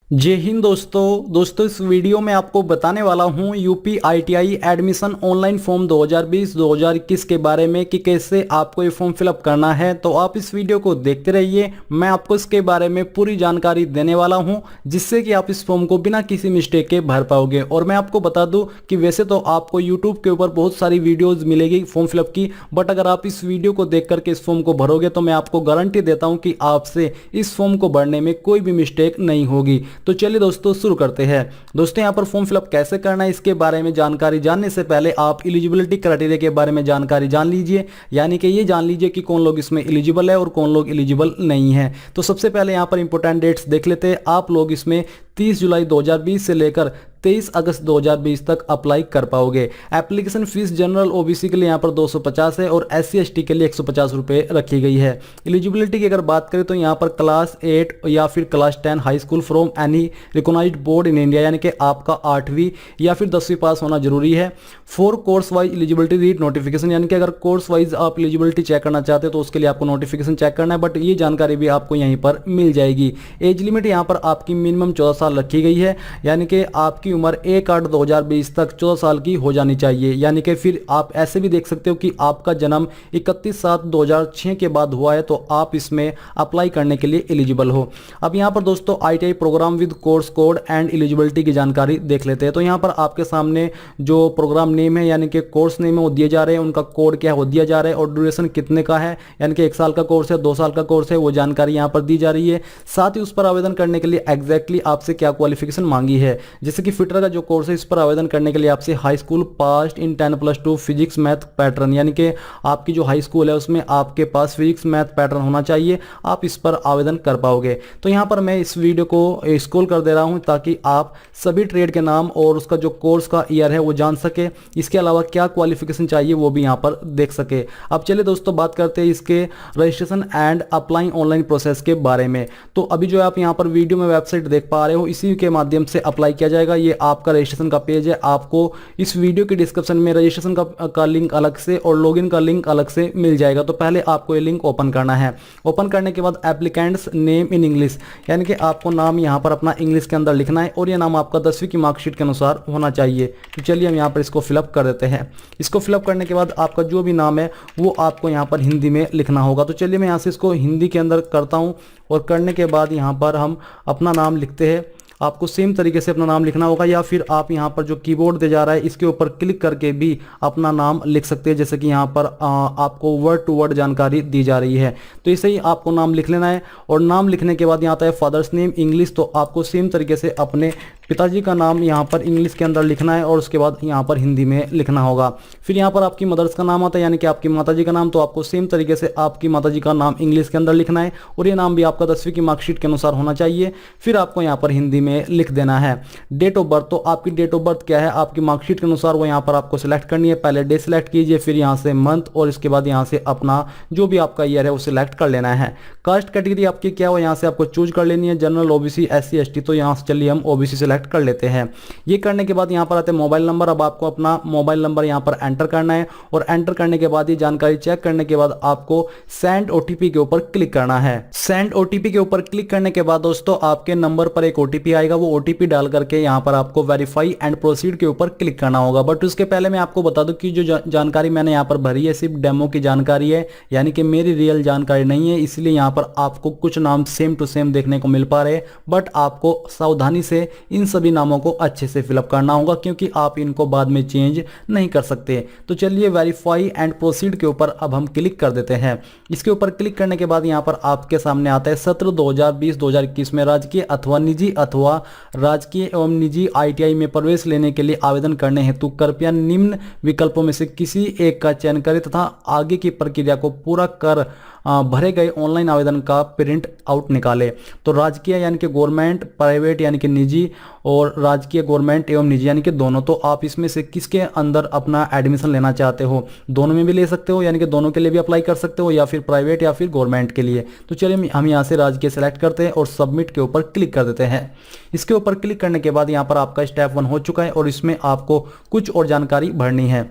जय हिंद दोस्तों इस वीडियो में आपको बताने वाला हूं UP ITI admission online form 2020-2021 के बारे में कि कैसे आपको ये फॉर्म फिलअप करना है। तो आप इस वीडियो को देखते रहिए, मैं आपको इसके बारे में पूरी जानकारी देने वाला हूं जिससे कि आप इस फॉर्म को बिना किसी मिस्टेक के भर पाओगे। और मैं आपको बता दूं कि वैसे तो आपको यूट्यूब के ऊपर बहुत सारी वीडियोज मिलेगी फॉर्म फिलअप की, बट अगर आप इस वीडियो को देख करके इस फॉर्म को भरोगे तो मैं आपको गारंटी देता हूँ कि आपसे इस फॉर्म को भरने में कोई भी मिस्टेक नहीं होगी। तो चलिए दोस्तों शुरू करते हैं। दोस्तों यहाँ पर फॉर्म फिलअप कैसे करना है इसके बारे में जानकारी जानने से पहले आप एलिजिबिलिटी क्राइटेरिया के बारे में जानकारी जान लीजिए, यानी कि ये जान लीजिए कि कौन लोग इसमें एलिजिबल है और कौन लोग एलिजिबल नहीं है। तो सबसे पहले यहाँ पर इंपॉर्टेंट डेट्स देख लेते हैं। आप लोग इसमें 30 जुलाई 2020 से लेकर 23 अगस्त 2020 तक अप्लाई कर पाओगे। एप्लीकेशन फीस जनरल ओबीसी के लिए यहाँ पर 250 है और SC ST के लिए 150 रुपये रखी गई है। एलिजिबिलिटी की अगर बात करें तो यहाँ पर क्लास 8 या फिर class 10 high school from any recognised board in India, यानी कि आपका 8वीं या फिर 10वीं पास होना जरूरी है। For course wise eligibility read notification, यानी कि अगर कोर्स वाइज आप एलिजिबिलिटी चेक करना चाहते हो तो उसके लिए आपको नोटिफिकेशन चेक करना है, बट ये जानकारी भी आपको यहीं पर मिल जाएगी। एज लिमिट यहाँ पर आपकी मिनिमम 14 साल रखी गई है, यानी कि आपकी उम्र 1/8/2020 तक 14 साल की हो जानी चाहिए। यानी कि फिर आप ऐसे भी देख सकते हो कि आपका जन्म 31/7/2006 के बाद हुआ है तो आप इसमें अप्लाई करने के लिए एलिजिबल हो। अब यहाँ पर दोस्तों ITI programme with course code and eligibility की जानकारी देख लेते हैं। तो यहाँ पर आपके सामने जो प्रोग्राम नेम है यानी कि कोर्स नेम है वो दिए जा रहे हैं, उनका कोड क्या है वो दिया जा रहा है और ड्यूरेशन कितने का है, यानी कि 1 साल का कोर्स है 2 साल का कोर्स है, वो जानकारी यहाँ पर दी जा रही है। साथ ही उस पर आवेदन करने के लिए एग्जैक्टली आपसे क्या क्वालिफिकेशन मांगी है। जैसे कि फिटर का जो कोर्स है इस पर आवेदन करने के लिए आपसे हाई स्कूल पास इन 10+2 फिजिक्स मैथ पैटर्न, यानी कि आपकी जो हाई स्कूल है उसमें आपके पास फिजिक्स मैथ पैटर्न होना चाहिए, आप इस पर आवेदन कर पाओगे। तो यहाँ पर मैं इस वीडियो को स्क्रॉल कर दे रहा हूँ ताकि आप सभी ट्रेड के नाम और उसका जो कोर्स का ईयर है वो जान सके, इसके अलावा क्या क्वालिफिकेशन चाहिए वो भी यहाँ पर देख सके। अब चलिए दोस्तों बात करते हैं इसके registration and applying online process के बारे में। तो अभी जो आप यहाँ पर वीडियो में वेबसाइट देख पा रहे हो इसी के माध्यम से अप्लाई किया जाएगा। ये आपका रजिस्ट्रेशन का पेज है, आपको इस वीडियो के डिस्क्रिप्शन में रजिस्ट्रेशन का लिंक अलग से और लॉगिन का लिंक अलग से मिल जाएगा। तो पहले आपको ये लिंक ओपन करना है। ओपन करने के बाद एप्लीकेंट्स नेम इन इंग्लिश, यानी कि आपको नाम यहाँ पर अपना इंग्लिश के अंदर लिखना है और ये नाम आपका 10वीं की मार्कशीट के अनुसार होना चाहिए। तो चलिए हम यहाँ पर इसको फिलअप कर देते हैं। इसको फिलअप करने के बाद आपका जो भी नाम है वो आपको यहाँ पर हिंदी में लिखना होगा। तो चलिए मैं यहाँ से इसको हिंदी के अंदर करता हूँ और करने के बाद यहाँ पर हम अपना नाम लिखते हैं। आपको सेम तरीके से अपना नाम लिखना होगा या फिर आप यहाँ पर जो कीबोर्ड दे जा रहा है इसके ऊपर क्लिक करके भी अपना नाम लिख सकते हैं, जैसे कि यहाँ पर आपको वर्ड टू वर्ड जानकारी दी जा रही है। तो इसे ही आपको नाम लिख लेना है और नाम लिखने के बाद यहाँ आता है फादर्स नेम इंग्लिश, तो आपको सेम तरीके से अपने पिताजी का नाम यहाँ पर इंग्लिश के अंदर लिखना है और उसके बाद यहाँ पर हिंदी में लिखना होगा। फिर यहाँ पर आपकी मदर्स का नाम आता है, यानी कि आपकी माताजी का नाम, तो आपको सेम तरीके से आपकी माताजी का नाम इंग्लिश के अंदर लिखना है और ये नाम भी आपका 10वीं की मार्कशीट के अनुसार होना चाहिए। फिर आपको यहाँ पर हिंदी में लिख देना है। डेट ऑफ बर्थ, तो आपकी डेट ऑफ बर्थ क्या है आपकी मार्कशीट के अनुसार वो यहाँ पर आपको सिलेक्ट करनी है। पहले डे सिलेक्ट कीजिए, फिर यहाँ से मंथ और इसके बाद यहाँ से अपना जो भी आपका ईयर है वो सिलेक्ट कर लेना है। कास्ट कैटेगरी आपकी क्या हो यहाँ से आपको चूज कर लेनी है, जनरल OBC SC ST, तो यहाँ से चलिए हम OBC सिलेक्ट कर लेते हैं। ये करने के बाद यहाँ पर आते हैं मोबाइल नंबर। अब आपको अपना मोबाइल नंबर यहाँ पर एंटर करना है और एंटर करने के बाद ये जानकारी चेक करने के बाद आपको सेंड OTP के ऊपर क्लिक करना है। सेंड OTP के ऊपर क्लिक करने के बाद दोस्तों आपके नंबर पर एक OTP आएगा, वो OTP डाल करके यहाँ पर आपको वेरीफाई एंड प्रोसीड के ऊपर क्लिक करना होगा। बट उसके पहले मैं आपको बता दूं कि जो जानकारी मैंने यहाँ पर भरी है सिर्फ डेमो की जानकारी है, यानी कि मेरी रियल जानकारी नहीं है, इसलिए यहाँ पर आपको कुछ नाम सेम टू सेम देखने को मिल पा रहे हैं, बट आपको सावधानी से इन सभी नामों को अच्छे से फिलअप करना होगा क्योंकि आप इनको बाद में चेंज नहीं कर सकते। तो चलिए वेरीफाई एंड प्रोसीड के ऊपर अब हम क्लिक कर देते हैं। इसके ऊपर क्लिक करने के बाद यहाँ पर आपके सामने आता है सत्र 2020-2021 में राजकीय अथवा राजकीय एवं निजी ITI में प्रवेश लेने के लिए आवेदन करने हेतु कृपया निम्न विकल्पों में से किसी एक का चयन करें तथा आगे की प्रक्रिया को पूरा कर भरे गए ऑनलाइन आवेदन का प्रिंट आउट निकाले। तो राजकीय यानी कि गवर्नमेंट, प्राइवेट यानी कि निजी और राजकीय गवर्नमेंट एवं निजी यानी कि दोनों, तो आप इसमें से किसके अंदर अपना एडमिशन लेना चाहते हो, दोनों में भी ले सकते हो, यानी कि दोनों के लिए भी अप्लाई कर सकते हो या फिर प्राइवेट या फिर गवर्नमेंट के लिए। तो चलिए हम यहाँ से राजकीय सेलेक्ट करते हैं और सबमिट के ऊपर क्लिक कर देते हैं। इसके ऊपर क्लिक करने के बाद यहाँ पर आपका स्टेप 1 हो चुका है और इसमें आपको कुछ और जानकारी भरनी है।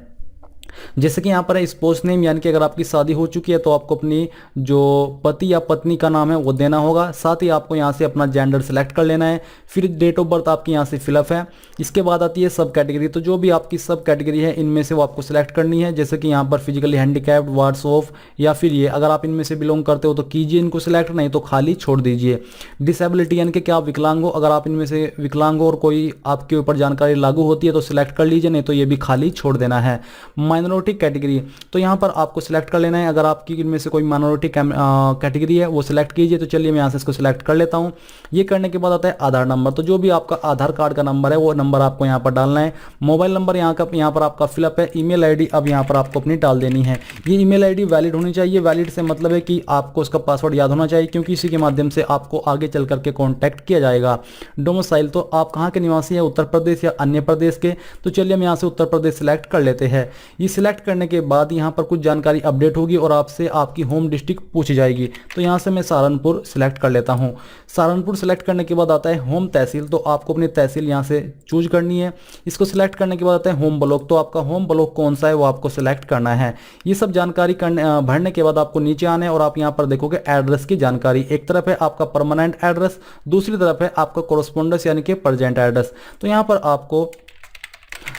जैसे कि यहाँ पर है स्पोर्ट्स नेम, यानी कि अगर आपकी शादी हो चुकी है तो आपको अपनी जो पति या पत्नी का नाम है वो देना होगा। साथ ही आपको यहाँ से अपना जेंडर सेलेक्ट कर लेना है। फिर डेट ऑफ बर्थ आपकी यहाँ से फिलअप है। इसके बाद आती है सब कैटेगरी। तो जो भी आपकी सब कैटेगरी है इनमें से वो आपको सिलेक्ट करनी है। जैसे कि यहाँ पर फिजिकली हैंडीकैप्ड, वार्ड्स ऑफ, या फिर ये अगर आप इनमें से बिलोंग करते हो तो कीजिए इनको सिलेक्ट, नहीं तो खाली छोड़ दीजिए। डिसेबिलिटी यानी कि क्या आप विकलांग हो, अगर आप इनमें से विकलांग हो और कोई आपके ऊपर जानकारी लागू होती है तो सिलेक्ट कर लीजिए, नहीं तो ये भी खाली छोड़ देना है। माइनॉरिटी कैटेगरी, तो यहाँ पर आपको सिलेक्ट कर लेना है। अगर आपकी इनमें से कोई माइनॉरिटी कैटेगरी है वो सिलेक्ट कीजिए। तो चलिए मैं यहाँ से इसको सिलेक्ट कर लेता हूँ। ये करने के बाद आता है आधार नंबर। तो जो भी आपका आधार कार्ड का नंबर है वो नंबर आपको यहाँ पर डालना है। मोबाइल नंबर यहाँ पर आपका फिलअप है। ईमेल आईडी अब यहाँ पर आपको अपनी डाल देनी है। ये ईमेल आईडी वैलिड होनी चाहिए। वैलिड से मतलब है कि आपको उसका पासवर्ड याद होना चाहिए, क्योंकि इसी के माध्यम से आपको आगे चल करके कॉन्टैक्ट किया जाएगा। डोमिसाइल, तो आप कहाँ के निवासी हैं, उत्तर प्रदेश या अन्य प्रदेश के। तो चलिए हम यहाँ से उत्तर प्रदेश सिलेक्ट कर लेते हैं। ये सिलेक्ट करने के बाद यहाँ पर कुछ जानकारी अपडेट होगी और आपसे आपकी होम डिस्ट्रिक्ट पूछी जाएगी। तो यहाँ से मैं सहारनपुर सिलेक्ट कर लेता हूँ। सहारनपुर सिलेक्ट करने के बाद आता है होम तहसील। तो आपको अपनी तहसील यहाँ से चूज करनी है। इसको सिलेक्ट करने के बाद आता है होम ब्लॉक। तो आपका होम ब्लॉक कौन सा है वो आपको सिलेक्ट करना है। ये सब जानकारी भरने के बाद आपको नीचे आना है और आप यहाँ पर देखोगे एड्रेस की जानकारी। एक तरफ है आपका परमानेंट एड्रेस, दूसरी तरफ है आपका कोरस्पोंडेंस यानी कि प्रेजेंट एड्रेस। तो यहाँ पर आपको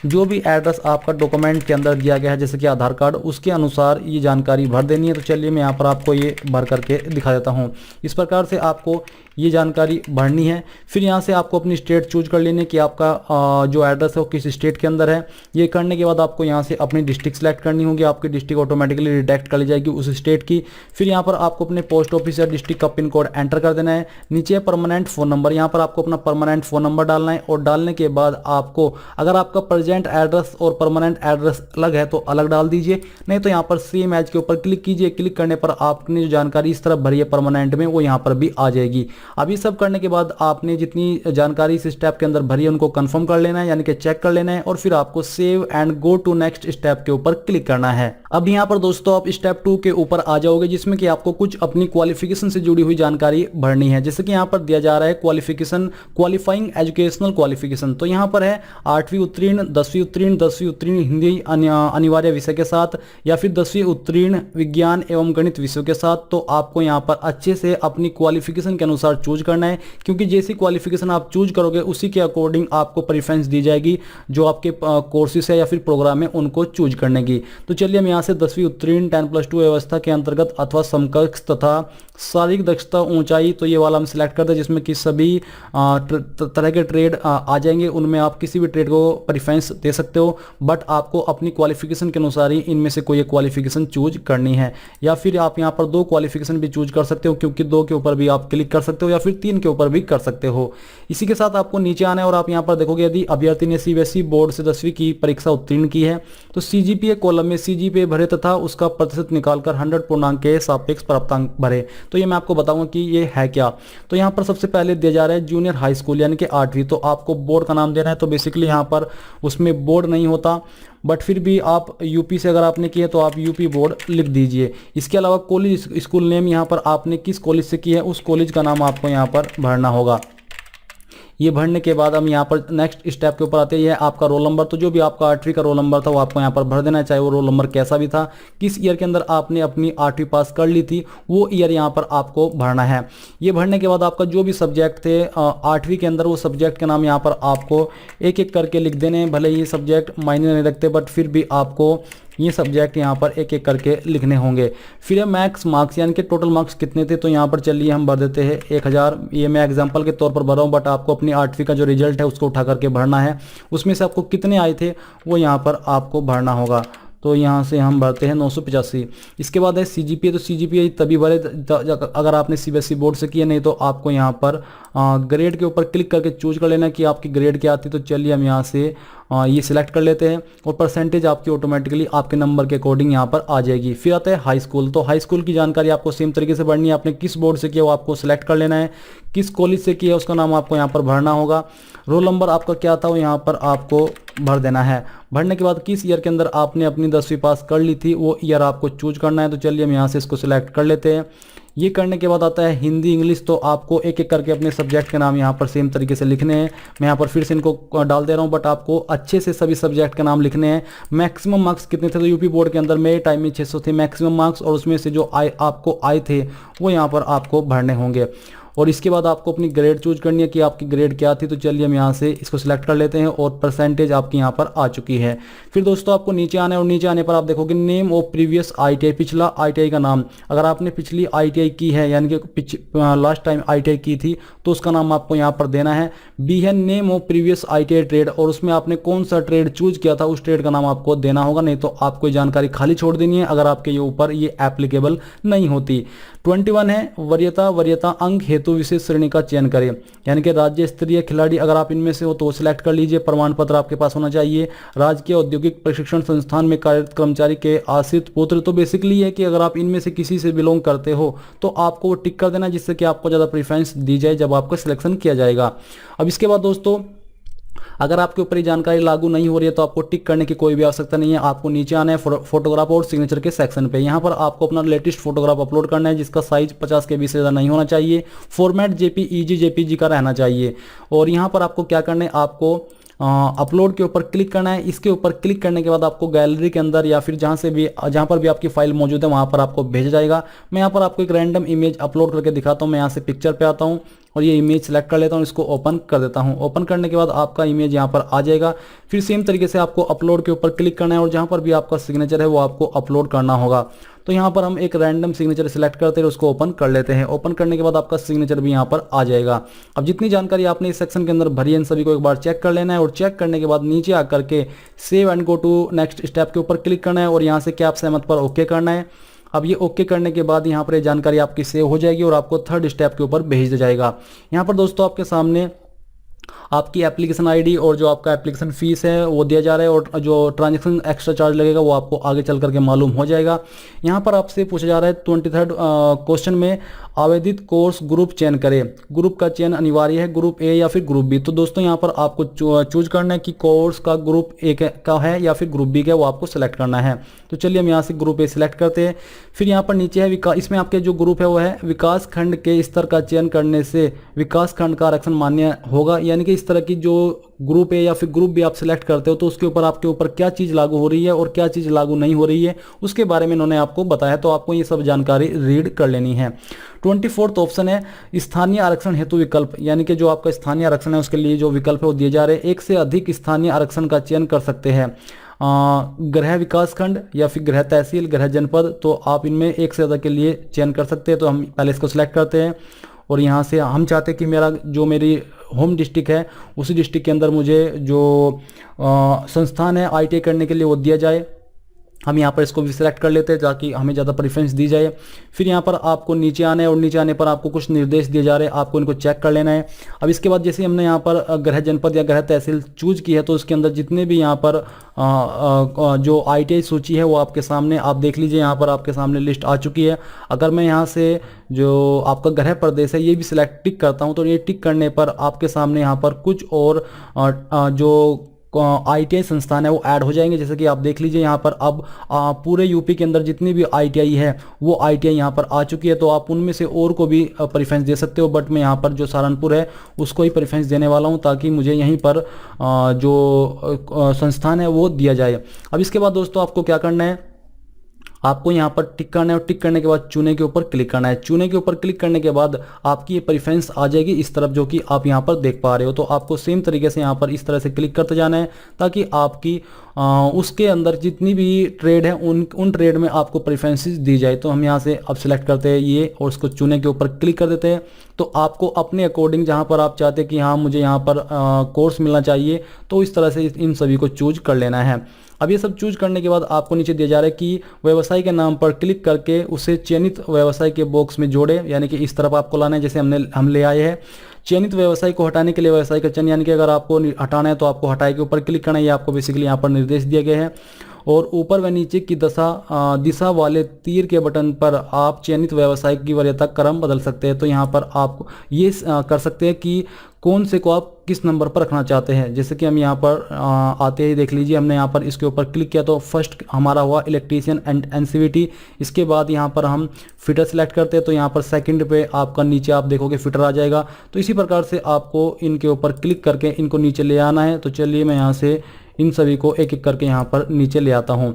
जो भी एड्रेस आपका डॉक्यूमेंट के अंदर दिया गया है, जैसे कि आधार कार्ड, उसके अनुसार ये जानकारी भर देनी है। तो चलिए मैं यहाँ पर आपको ये भर करके दिखा देता हूँ। इस प्रकार से आपको ये जानकारी भरनी है। फिर यहाँ से आपको अपनी स्टेट चूज कर लेनी है कि आपका जो एड्रेस है वो किस स्टेट के अंदर है। ये करने के बाद आपको यहाँ से अपनी डिस्ट्रिक्ट सेलेक्ट करनी होगी। आपकी डिस्ट्रिक्ट ऑटोमेटिकली डिटेक्ट कर ली जाएगी उस स्टेट की। फिर यहाँ पर आपको अपने पोस्ट ऑफिस या डिस्ट्रिक्ट का पिन कोड एंटर कर देना है। नीचे परमानेंट फ़ोन नंबर, यहाँ पर आपको अपना परमानेंट फ़ोन नंबर डालना है। और डालने के बाद आपको अगर आपका प्रेजेंट एड्रेस और परमानेंट एड्रेस अलग है तो अलग डाल दीजिए, नहीं तो यहाँ पर सेम एज के ऊपर क्लिक कीजिए। क्लिक करने पर आपने जो जानकारी इस तरफ भरी है परमानेंट में वो यहाँ पर भी आ जाएगी। अब ये सब करने के बाद आपने जितनी जानकारी इस स्टेप के अंदर भरी है उनको कंफर्म कर लेना है, यानी कि चेक कर लेना है। और फिर आपको save and go to next step के ऊपर क्लिक करना है। अब यहाँ पर दोस्तों आप स्टेप 2 के ऊपर आ जाओगे, जिसमें कि आपको कुछ अपनी क्वालिफिकेशन से जुड़ी हुई जानकारी भरनी है। जैसे कि यहाँ पर दिया जा रहा है क्वालिफिकेशन, क्वालिफाइंग एजुकेशनल क्वालिफिकेशन। तो यहाँ पर है 8वीं उत्तीर्ण, 10वीं उत्तीर्ण, 10वीं उत्तीर्ण हिंदी अनिवार्य विषय के साथ, या फिर 10वीं उत्तीर्ण विज्ञान एवं गणित विषयों के साथ। तो आपको यहाँ पर अच्छे से अपनी क्वालिफिकेशन के अनुसार चूज करना है, क्योंकि जैसी क्वालिफिकेशन आप चूज करोगे उसी के अकॉर्डिंग आपको प्रेफरेंस दी जाएगी जो आपके कोर्सेस है या फिर प्रोग्राम है उनको चूज करने की। तो चलिए हम यहाँ से 10वीं उत्तीर्ण 10+2 व्यवस्था के अंतर्गत अथवा समकक्ष तथा शारीरिक दक्षता ऊंचाई, तो ये वाला हम सिलेक्ट करते हैं, जिसमें कि सभी तरह के ट्रेड आ जाएंगे। उनमें आप किसी भी ट्रेड को प्रेफरेंस दे सकते हो, बट आपको अपनी क्वालिफिकेशन के अनुसार ही इनमें से कोई एक क्वालिफिकेशन चूज करनी है। या फिर आप यहाँ पर 2 क्वालिफिकेशन भी चूज कर सकते हो, क्योंकि 2 के ऊपर भी आप क्लिक कर सकते हो, या फिर 3 के ऊपर भी कर सकते हो। इसी के साथ आपको नीचे आना है और आप यहाँ पर देखोगे यदि अभ्यर्थी ने सीबीएसई बोर्ड से 10वीं की परीक्षा उत्तीर्ण की है तो सीजीपीए कॉलम में सीजीपीए भरे तथा उसका प्रतिशत निकालकर 100 पूर्णांक के सापेक्ष प्राप्तांक भरे। तो ये मैं आपको बताऊंगा कि ये है क्या। तो यहाँ पर सबसे पहले दिया जा रहा है जूनियर हाई स्कूल यानी कि 8वीं। तो आपको बोर्ड का नाम देना है। तो बेसिकली यहाँ पर उसमें बोर्ड नहीं होता, बट फिर भी आप यूपी से अगर आपने किया तो आप यूपी बोर्ड लिख दीजिए। इसके अलावा कॉलेज स्कूल नेम, यहाँ पर आपने किस कॉलेज से किया है उस कॉलेज का नाम आपको यहाँ पर भरना होगा। ये भरने के बाद हम यहाँ पर नेक्स्ट स्टेप के ऊपर आते हैं, ये आपका रोल नंबर। तो जो भी आपका 8वीं का रोल नंबर था वो आपको यहाँ पर भर देना है, चाहे वो रोल नंबर कैसा भी था। किस ईयर के अंदर आपने अपनी 8वीं पास कर ली थी वो ईयर यहाँ पर आपको भरना है। ये भरने के बाद आपका जो भी सब्जेक्ट थे 8वीं के अंदर वो सब्जेक्ट के नाम यहाँ पर आपको एक एक करके लिख देने हैं। भले ये सब्जेक्ट मायने नहीं रखते, बट फिर भी आपको ये सब्जेक्ट यहाँ पर एक एक करके लिखने होंगे। फिर मैक्स मार्क्स यानी कि टोटल मार्क्स कितने थे, तो यहाँ पर चलिए हम भर देते हैं 1000। ये मैं एग्जांपल के तौर पर भर रहा हूँ, बट आपको अपनी 8वीं का जो रिजल्ट है उसको उठा करके भरना है। उसमें से आपको कितने आए थे वो यहाँ पर आपको भरना होगा। तो यहाँ से हम भरते हैं 985। इसके बाद है सीजीपीए। तो सीजीपीए तभी भरे अगर आपने सीबीएसई बोर्ड से किया, नहीं तो आपको यहाँ पर ग्रेड के ऊपर क्लिक करके चूज कर लेना कि आपकी ग्रेड क्या आती है। तो चलिए हम यहाँ से ये सिलेक्ट कर लेते हैं और परसेंटेज आपकी ऑटोमेटिकली आपके नंबर के अकॉर्डिंग यहाँ पर आ जाएगी। फिर आता है हाई स्कूल। तो हाई स्कूल की जानकारी आपको सेम तरीके से भरनी है। आपने किस बोर्ड से किया वो आपको सिलेक्ट कर लेना है। किस कॉलेज से किया उसका नाम आपको यहाँ पर भरना होगा। रोल नंबर आपका क्या था वो यहाँ पर आपको भर देना है। भरने के बाद किस ईयर के अंदर आपने अपनी 10वीं पास कर ली थी वो ईयर आपको चूज करना है। तो चलिए हम यहाँ से इसको सिलेक्ट कर लेते हैं। ये करने के बाद आता है हिंदी इंग्लिश। तो आपको एक एक करके अपने सब्जेक्ट के नाम यहाँ पर सेम तरीके से लिखने हैं। मैं यहाँ पर फिर से इनको डाल दे रहा हूँ, बट आपको अच्छे से सभी सब्जेक्ट के नाम लिखने हैं। मैक्सिमम मार्क्स कितने थे, तो यूपी बोर्ड के अंदर मेरे टाइम में 600 थे मैक्सिमम मार्क्स, और उसमें से जो आपको आए थे वो यहाँ पर आपको भरने होंगे। और इसके बाद आपको अपनी ग्रेड चूज करनी है कि आपकी ग्रेड क्या थी। तो चलिए हम यहाँ से इसको सिलेक्ट कर लेते हैं और परसेंटेज आपकी यहाँ पर आ चुकी है। फिर दोस्तों आपको नीचे आना है, और नीचे आने पर आप देखोगे नेम ऑफ प्रीवियस आईटीआई, पिछला आईटीआई का नाम। अगर आपने पिछली आईटीआई की है यानी कि लास्ट टाइम आईटीआई की थी तो उसका नाम आपको यहाँ पर देना है। बी है name of previous ITI trade, और उसमें आपने कौन सा ट्रेड चूज किया था उस ट्रेड का नाम आपको देना होगा, नहीं तो आपको जानकारी खाली छोड़ देनी है अगर आपके ये ऊपर ये एप्लीकेबल नहीं होती। 21 है वरीयता, वरीयता अंक हेतु विशेष श्रेणी का चयन करें, यानी कि राज्य स्तरीय खिलाड़ी अगर आप इनमें से हो तो सिलेक्ट कर लीजिए। प्रमाण पत्र आपके पास होना चाहिए। राजकीय औद्योगिक प्रशिक्षण संस्थान में कार्यरत कर्मचारी के आश्रित पुत्र, तो बेसिकली है कि अगर आप इनमें से किसी से बिलोंग करते हो तो आपको वो टिक कर देना, जिससे कि आपको ज़्यादा प्रेफरेंस दी जाए जब आपका सिलेक्शन किया जाएगा। अब इसके बाद दोस्तों अगर आपके ऊपर ये जानकारी लागू नहीं हो रही है तो आपको टिक करने की कोई भी आवश्यकता नहीं है। आपको नीचे आना है फोटोग्राफ और सिग्नेचर के सेक्शन पे। यहाँ पर आपको अपना लेटेस्ट फोटोग्राफ अपलोड करना है, जिसका साइज 50 KB से ज़्यादा नहीं होना चाहिए। फॉर्मेट जेपीईजी जेपीजी का रहना चाहिए। और यहाँ पर आपको क्या करना है, आपको अपलोड के ऊपर क्लिक करना है। इसके ऊपर क्लिक करने के बाद आपको गैलरी के अंदर या फिर जहाँ पर भी आपकी फाइल मौजूद है वहाँ पर आपको भेजा जाएगा। मैं यहाँ पर आपको एक रैंडम इमेज अपलोड करके दिखाता हूँ। मैं यहाँ से पिक्चर पे आता हूँ और ये इमेज सेलेक्ट कर लेता हूँ, इसको ओपन कर देता हूँ। ओपन करने के बाद आपका इमेज यहाँ पर आ जाएगा। फिर सेम तरीके से आपको अपलोड के ऊपर क्लिक करना है और जहाँ पर भी आपका सिग्नेचर है वो आपको अपलोड करना होगा। तो यहाँ पर हम एक रैंडम सिग्नेचर सेलेक्ट करते हैं, उसको ओपन कर लेते हैं। ओपन करने के बाद आपका सिग्नेचर भी यहाँ पर आ जाएगा। अब जितनी जानकारी आपने इस सेक्शन के अंदर भरी है इन सभी को एक बार चेक कर लेना है, और चेक करने के बाद नीचे आकर के save and go to next step के ऊपर क्लिक करना है और यहाँ से क्या आप सहमत पर ओके करना है। अब ये ओके करने के बाद यहाँ पर ये जानकारी आपकी सेव हो जाएगी और आपको थर्ड स्टेप के ऊपर भेज दिया जाएगा। यहाँ पर दोस्तों आपके सामने आपकी एप्लीकेशन आईडी और जो आपका एप्लीकेशन फीस है वो दिया जा रहा है, और जो ट्रांजैक्शन एक्स्ट्रा चार्ज लगेगा वो आपको आगे चल करके मालूम हो जाएगा। यहाँ पर आपसे पूछा जा रहा है 23rd क्वेश्चन में आवेदित कोर्स ग्रुप चयन करें। ग्रुप का चयन अनिवार्य है, ग्रुप ए या फिर ग्रुप बी। तो दोस्तों यहाँ पर आपको चूज करना है कि कोर्स का ग्रुप ए का है या फिर ग्रुप बी का, वो आपको सेलेक्ट करना है। तो चलिए हम यहाँ से ग्रुप ए सिलेक्ट करते हैं। फिर यहाँ पर नीचे है इसमें आपके जो ग्रुप है वो है विकास खंड के स्तर का चयन करने से विकास खंड का आरक्षण मान्य होगा, यानी कि इस तरह की जो ग्रुप ए या फिर ग्रुप बी आप सिलेक्ट करते हो तो उसके ऊपर आपके ऊपर क्या चीज़ लागू हो रही है और क्या चीज़ लागू नहीं हो रही है उसके बारे में इन्होंने आपको बताया, तो आपको ये सब जानकारी रीड कर लेनी है। 24th ऑप्शन है स्थानीय आरक्षण हेतु विकल्प, यानी कि जो आपका स्थानीय आरक्षण है उसके लिए जो विकल्प है वो दिए जा रहे हैं। एक से अधिक स्थानीय आरक्षण का चयन कर सकते हैं, गृह विकास खंड या फिर गृह तहसील, गृह जनपद, तो आप इनमें एक से ज़्यादा के लिए चयन कर सकते हैं। तो हम पहले इसको सिलेक्ट करते हैं और यहाँ से हम चाहते हैं कि मेरी होम डिस्ट्रिक्ट है उसी डिस्ट्रिक्ट के अंदर मुझे जो संस्थान है आईटीआई करने के लिए वो दिया जाए। हम यहाँ पर इसको भी सिलेक्ट कर लेते हैं ताकि हमें ज़्यादा प्रेफरेंस दी जाए। फिर यहाँ पर आपको नीचे आना है और नीचे आने पर आपको कुछ निर्देश दिए जा रहे हैं, आपको इनको चेक कर लेना है। अब इसके बाद जैसे हमने यहाँ पर गृह जनपद या गृह तहसील चूज की है तो उसके अंदर जितने भी यहाँ पर जो आईटीआई सूची है वो आपके सामने आप देख लीजिए, यहाँ पर आपके सामने लिस्ट आ चुकी है। अगर मैं यहाँ से जो आपका गृह प्रदेश है ये भी सिलेक्ट टिक करता हूँ तो ये टिक करने पर आपके सामने यहाँ पर कुछ और जो आईटीआई संस्थान है वो ऐड हो जाएंगे। जैसे कि आप देख लीजिए यहाँ पर अब पूरे यूपी के अंदर जितनी भी आईटीआई है वो आईटीआई यहाँ पर आ चुकी है, तो आप उनमें से और को भी प्रेफरेंस दे सकते हो, बट मैं यहाँ पर जो सहारनपुर है उसको ही प्रेफरेंस देने वाला हूँ ताकि मुझे यहीं पर जो संस्थान है वो दिया जाए। अब इसके बाद दोस्तों आपको क्या करना है, आपको यहाँ पर टिक करना है और टिक करने के बाद चुने के ऊपर क्लिक करना है। चुने के ऊपर क्लिक करने के बाद आपकी ये प्रेफरेंस आ जाएगी इस तरफ जो कि आप यहाँ पर देख पा रहे हो। तो आपको सेम तरीके से यहाँ पर इस तरह से क्लिक करते जाना है ताकि आपकी उसके अंदर जितनी भी ट्रेड है उन ट्रेड में आपको प्रेफरेंसेस दी जाए। तो हम यहाँ से अब सिलेक्ट करते हैं ये और उसको चुने के ऊपर क्लिक कर देते हैं। तो आपको अपने अकॉर्डिंग जहाँ पर आप चाहते हैं कि हाँ मुझे यहाँ पर कोर्स मिलना चाहिए तो इस तरह से इन सभी को चूज कर लेना है। अब ये सब चूज करने के बाद आपको नीचे दिया जा रहा है कि व्यवसाय के नाम पर क्लिक करके उसे चयनित व्यवसाय के बॉक्स में जोड़े, यानी कि इस तरफ आपको लाना है जैसे हम ले आए हैं। चयनित व्यवसाय को हटाने के लिए व्यवसाय का चयन, यानी कि अगर आपको हटाना है तो आपको हटाए के ऊपर क्लिक करना है, ये आपको बेसिकली यहाँ पर निर्देश दिए गए हैं। और ऊपर व नीचे की दिशा वाले तीर के बटन पर आप चयनित व्यवसाय की वरीयता क्रम बदल सकते हैं। तो यहाँ पर आप ये कर सकते हैं कि कौन से को आप किस नंबर पर रखना चाहते हैं। जैसे कि हम यहाँ पर आते ही देख लीजिए, हमने यहाँ पर इसके ऊपर क्लिक किया तो फर्स्ट हमारा हुआ इलेक्ट्रीशियन एंड एनसीवीटी। इसके बाद यहाँ पर हम फिटर सेलेक्ट करते हैं तो यहाँ पर सेकंड पे आपका नीचे आप देखोगे फिटर आ जाएगा। तो इसी प्रकार से आपको इनके ऊपर क्लिक करके इनको नीचे ले आना है। तो चलिए मैं यहाँ से इन सभी को एक एक करके यहाँ पर नीचे ले आता हूँ।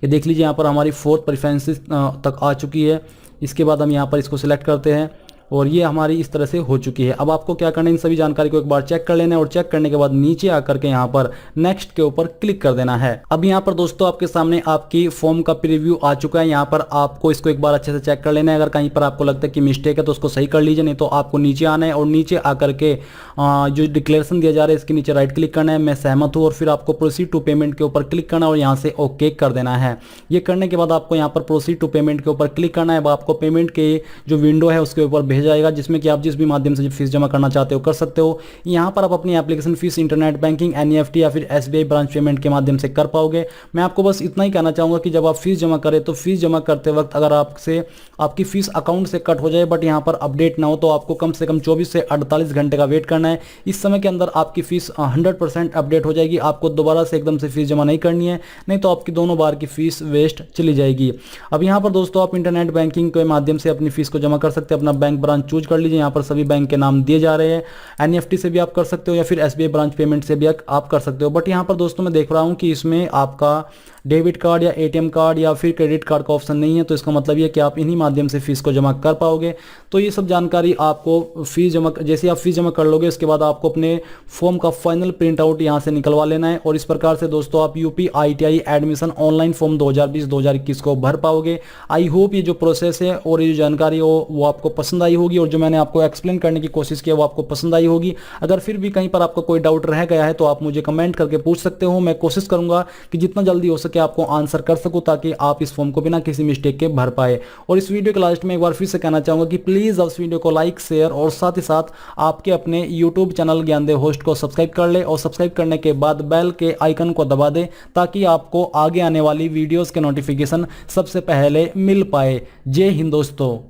ये देख लीजिए यहाँ पर हमारी 4th प्रेफरेंसेस तक आ चुकी है। इसके बाद हम यहाँ पर इसको सिलेक्ट करते हैं और ये हमारी इस तरह से हो चुकी है। अब आपको क्या करना है, इन सभी जानकारी को एक बार चेक कर लेना है और चेक करने के बाद नीचे आकर के यहाँ पर नेक्स्ट के ऊपर क्लिक कर देना है। अब यहाँ पर दोस्तों आपके सामने आपकी फॉर्म का प्रीव्यू आ चुका है। यहाँ पर आपको इसको एक बार अच्छे से चेक कर लेना है। अगर कहीं पर आपको लगता है कि मिस्टेक है तो उसको सही कर लीजिए, नहीं तो आपको नीचे आना है और नीचे आकर के जो डिक्लेरेशन दिया जा रहा है इसके नीचे राइट क्लिक करना है, मैं सहमत हूँ, और फिर आपको प्रोसीड टू पेमेंट के ऊपर क्लिक करना है और यहाँ से ओके कर देना है। ये करने के बाद आपको यहाँ पर प्रोसीड टू पेमेंट के ऊपर क्लिक करना है। अब आपको पेमेंट के जो विंडो है उसके ऊपर भेजा जाएगा, जिसमें कि आप जिस भी माध्यम से फीस जमा करना चाहते हो कर सकते हो। यहाँ पर आप अपनी application fees internet banking, NEFT या फिर एसबीआई ब्रांच पेमेंट के माध्यम से कर पाओगे। मैं आपको बस इतना ही कहना चाहूँगा कि जब आप फीस जमा करें तो फीस जमा करते वक्त अगर आपकी फीस अकाउंट से कट हो जाए बट यहाँ पर अपडेट ना हो तो आपको कम से कम 24 से 48 घंटे का वेट करना है। इस समय के अंदर आपकी फीस 100% अपडेट हो जाएगी। आपको दोबारा से एकदम से फीस जमा नहीं करनी है, नहीं तो आपकी दोनों बार की फीस वेस्ट चली जाएगी। अब यहाँ पर दोस्तों आप इंटरनेट बैंकिंग के माध्यम से अपनी फीस को जमा कर सकते हैं। अपना बैंक ब्रांच चूज कर लीजिए। यहाँ पर सभी बैंक के नाम दिए जा रहे हैं। एनईएफटी से भी आप कर सकते हो या फिर एसबीआई ब्रांच पेमेंट से भी आप कर सकते हो। बट यहाँ पर दोस्तों मैं देख रहा हूँ कि इसमें आपका डेबिट कार्ड या एटीएम कार्ड या फिर क्रेडिट कार्ड का ऑप्शन नहीं है। तो इसका मतलब ये कि आप इन्हीं माध्यम से फीस को जमा कर पाओगे। तो ये सब जानकारी आपको जैसे आप फीस जमा कर लोगे उसके बाद आपको अपने फॉर्म का फाइनल प्रिंट आउट यहाँ से निकलवा लेना है और इस प्रकार से दोस्तों आप UP ITI admission online form 2020-2021 को भर पाओगे। आई होप ये जो प्रोसेस है और ये जो जानकारी हो वो आपको पसंद आई होगी और जो मैंने आपको एक्सप्लेन करने की कोशिश की वो आपको पसंद आई होगी। अगर फिर भी कहीं पर आपको कोई डाउट रह गया है तो आप मुझे कमेंट करके पूछ सकते हो। मैं कोशिश करूंगा कि जितना जल्दी हो सके आपको आंसर कर सकूं ताकि आप इस फॉर्म को बिना किसी मिस्टेक के भर पाए। और इस वीडियो के लास्ट में एक बार फिर से कहना चाहूंगा कि प्लीज आप इस वीडियो को लाइक, शेयर और साथ ही साथ आपके अपने यूट्यूब चैनल ज्ञानदेव होस्ट को सब्सक्राइब कर ले और सब्सक्राइब करने के बाद बेल के आइकन को दबा दे ताकि आपको आगे आने वाली वीडियोस के नोटिफिकेशन सबसे पहले मिल पाए। जय हिंद दोस्तों।